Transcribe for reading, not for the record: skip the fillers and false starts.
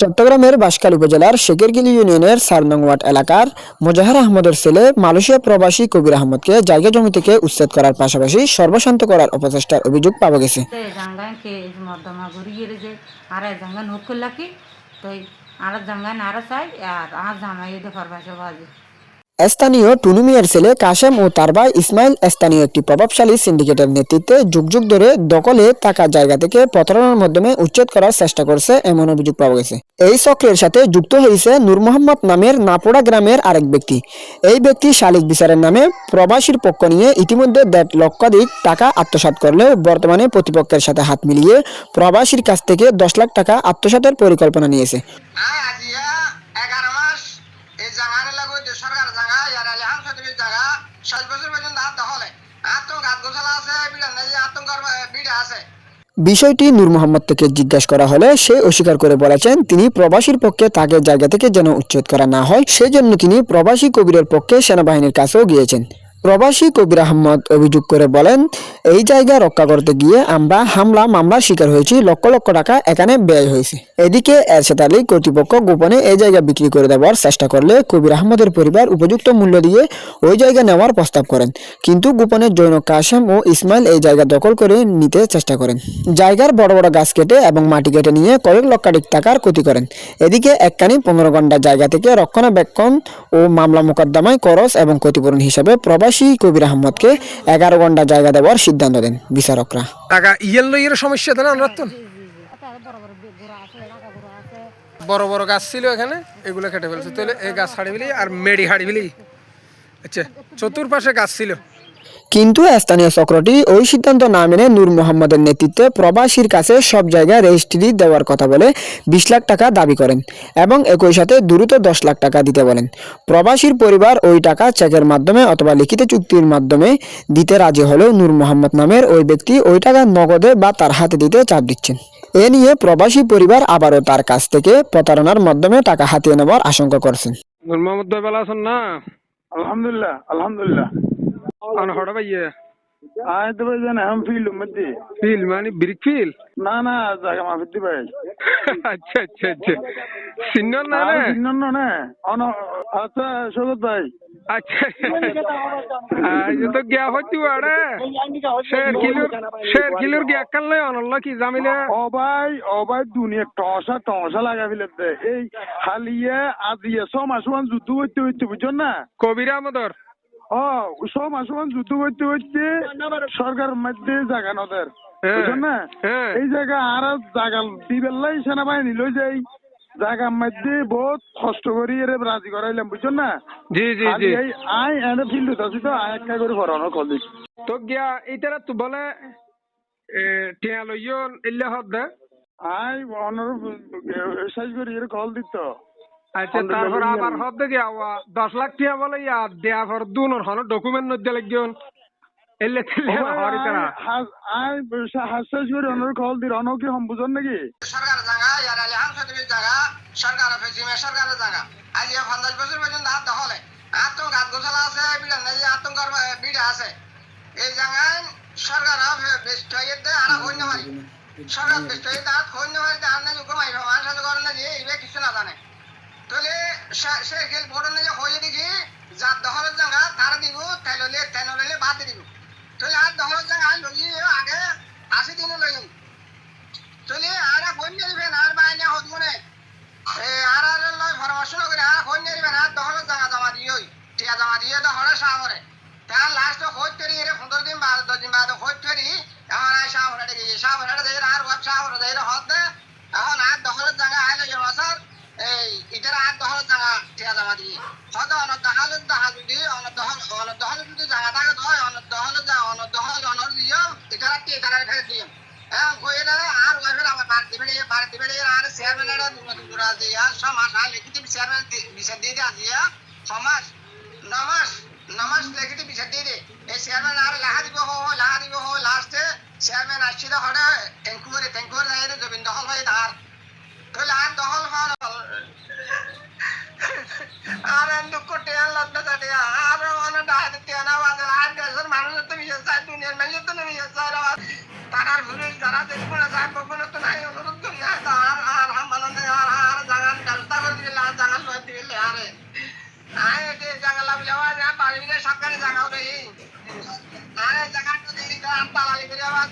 চট্টগ্রামের বাঁশখালী উপজেলার শেখেরখালী ইউনিয়নের ৪ নং ওয়ার্ড এলাকার মোজাহার আহমদের ছেলে মালয়েশিয়া প্রবাসী কবির আহমদকে জায়গা জমি থেকে উচ্ছেদ করার পাশাপাশি সর্বশান্ত করার অপচেষ্টার অভিযোগ পাওয়া গেছে। jangan ke mordama guri yere je ara jangan hokullaki toi ara jangan ara sai ar ar jamai de farbaso baji স্থানীয় টুনু মিয়ার ছেলে কাশেম ও তার ভাই ইসমাইল স্থানীয় একটি প্রভাবশালী সিন্ডিকেটের নেতৃত্বে যুগ যুগ ধরে দখলে থাকা জায়গা থেকে প্রতারণার মাধ্যমে উচ্ছেদ করার চেষ্টা করছে এমন অভিযোগ পাওয়া গেছে। এই চক্রের সাথে যুক্ত হয়েছে নূর মোহাম্মদ নামের নাপোড়া গ্রামের আরেক ব্যক্তি। এই ব্যক্তি শালিক বিচারের নামে প্রবাসীর পক্ষ নিয়ে ইতিমধ্যে ১.৫ লক্ষাধিক টাকা আত্মসাৎ করলেও বর্তমানে প্রতিপক্ষের সাথে হাত মিলিয়ে প্রবাসীর কাছ থেকে ১০ লাখ টাকা আত্মসাতের পরিকল্পনা নিয়েছে। বিষয়টি নূর মোহাম্মদ থেকে জিজ্ঞাসা করা হলে সে অস্বীকার করে বলেছেন তিনি প্রবাসীর পক্ষে তাকে জায়গা থেকে যেন উচ্ছেদ করা না হয় সেজন্য তিনি প্রবাসী কবিরের পক্ষে সেনাবাহিনীর কাছেও গিয়েছেন। প্রবাসী কবির আহমদ অভিযোগ করে বলেন, এই জায়গা রক্ষা করতে গিয়ে আমরা হামলা মামলার শিকার হয়েছি, লক্ষ লক্ষ টাকা এখানে ব্যয় হয়েছে। এদিকে এরশাদ আলী কর্তৃপক্ষ গোপনে এই জায়গা বিক্রি করে দেওয়ার চেষ্টা করলে কবির আহমদের পরিবার উপযুক্ত মূল্য দিয়ে ওই জায়গা নেওয়ার প্রস্তাব করেন, কিন্তু গোপনে জৈনক কাশেম ও ইসমাইল এই জায়গা দখল করে নিতে চেষ্টা করেন। জায়গার বড় বড় গাছ কেটে এবং মাটি কেটে নিয়ে কয়েক লক্ষাধিক টাকার ক্ষতি করেন। এদিকে একখানি ১৫ ঘন্টা জায়গা থেকে রক্ষণাবেক্ষণ ও মামলা মোকদ্দমায় খরচ এবং ক্ষতিপূরণ হিসাবে প্রবাসী কবির আহমদকে ১১ ঘন্টা জায়গা দেওয়ার সিদ্ধান্ত দেন বিচারকরা। টাকা ইয়ের সমস্যা তো না নতুন বড় বড় গাছ ছিল এখানে, এগুলো কেটে ফেলছে, তাহলে এই গাছ হাড়ি ফেলি আর মেডি হাড়ি ফেলি। আচ্ছা, চতুর্পাশে গাছ ছিল। কিন্তু স্থানীয় চক্রটি ওই সিদ্ধান্ত না মেনে নূর মোহাম্মদের নেতৃত্বে প্রবাসীর কাছে সব জায়গায় রেজিস্ট্রি দেওয়ার কথা বলে ২০ লাখ টাকা দাবি করেন এবং একই সাথে দ্রুত ১০ লাখ টাকা দিতে বলেন। প্রবাসীর পরিবার ওই টাকা চেকের মাধ্যমে অথবা লিখিত চুক্তির মাধ্যমে দিতে রাজি হলেও নূর মোহাম্মদ নামের ওই ব্যক্তি ওই টাকা নগদে বা তার হাতে দিতে চাপ দিচ্ছেন। এ নিয়ে প্রবাসী পরিবার আবারও তার কাছ থেকে প্রতারণার মাধ্যমে টাকা হাতিয়ে নেওয়ার আশঙ্কা করছেন। নূর মোহাম্মদ ভাই ভালো আছেন না? আলহামদুলিল্লাহ আলহামদুলিল্লাহ। আন হড়া ভাইয়া আয় তো ভাই জানে हम फील्ड मध्य ফিল মানে ব্রিক ফিল না না জায়গা মাফিতি ভাই। আচ্ছা আচ্ছা আচ্ছা, সিনিয়র না না সিন্নন না অন আচ্ছা সগত ভাই। আচ্ছা আজ তো গিয়া হইতি আরে শের কিলোর গিয়া কাললে অনল্লা কি জামিলে ও ভাই দুনিয়া টসা লাগা ফেলে দে এই হালিয়ে আজিয়ে সমাসমান যুদ্ধ হইতে বুঝছেন না কবির আহমদর। সমাসমান যুদ্ধ হইতে সরকার মধ্যে জায়গা নদের বুঝছেন না। এই জায়গা আর জায়গা দিবেলাই সেনাবাহিনী লই যাই জায়গার মধ্যে বহুত কষ্ট করি এর রাজি করাইলাম বুঝছেন না। জি জি জি আই এনে ফিল্ড আছি তো আই একটা করে ফরানো কলি তো গিয়া এইটারা তো বলে টিয়া লইও এলে হদ দে আই অনর সাইজ করে এর কল দিত। আচ্ছা, তারপর আবার হদ দে গিয়া ১০ লাখ টিয়া বলে ইয়া দেয়া পর দুনোর হন ডকুমেন্ট নদ্দে লাগিয়ন এলে ছেলে হরি তারা আই হাসাইজ করে অনর কল দি অন কি হম বুঝন নাকি সরকার জায়গা ইয়ার আলী হাম সদবি জায়গা সরকার ফেজিমে সরকারের জায়গা আজ ৫০ বছর পর্যন্ত হাত দখলে আতঙ্ক হাত গোছালা আছে বিড়া নাই আতঙ্কর বিড়া আছে এই জায়গায় সরকার বেস্ট হয়ে দে আর হইন মারি সরকার বেস্ট হয়ে দে হইন মারি দে আর নাই ঘুমাই আমার সাথে করে না যে ইবে কিছু না জানে তাহলে সে গেল বড় না যে হয়ে দেখি যার দখলের জায়গা তার দিব তেনলে বাদ দিব তাহলে আর দখলের জায়গা লই আগে ৮০ দিনে লই চলে আর ফোন নিবেন আর বাইনে হত মনে আর লয় পরামর্শ করে আর ফোন নিবেন আর দখলের জায়গা জমা দিই টিয়া জমা দিয়ে তো হরে সাহরে তার লাস্ট হইত করি এর ১৫ দিন বাদ ১০ দিন বাদ হইত করি এখন আর সাহরে দেখি সাহরে দেয় আর ওয়াব সাহরে দেয় হত এখন আর দখলের জায়গা আইলে মাসার এই ইটার আর দখলের জায়গা টিয়া জমা দিয়ে হয়তো অনর দখল যদি জায়গা থাকে তো অনর দখল দিও ইটার টিয়া ফেলে দিও কইলে আর ওইফের আবার বাড়তি বেড়ে আর চেয়ারম্যানেরা দুরা দিয়া সমাজ আর লিখিত চেয়ারম্যান বিচার দিয়ে দিয়া সমাজ নমাস লিখিত বিচার দিয়ে এই চেয়ারম্যান আর লাহা দিব লাস্টে চেয়ারম্যান আসছিল হরে ট্যাঙ্কুরে যাই জমিন দখল হয়ে ধার তাহলে আর দখল হওয়ার আর দুঃখ টেয়ার লজ্জা চাটিয়া আর অনেক ডাহাতে টেনা বাজার আর দেশের মানুষের তো বিশেষ চাই দুনিয়ার মানুষের তো বিশেষ চাই টাকার পুলিশ যারা দেখবো না যায় কখনো তো নাই অনুরোধ করি আর হাম বানাতে আর আয় এতে জায়গা লাভ যাওয়া না পারবি না সরকারি জায়গাও নেই আরে জায়গা তো দিই তা পালালি করে আওয়াজ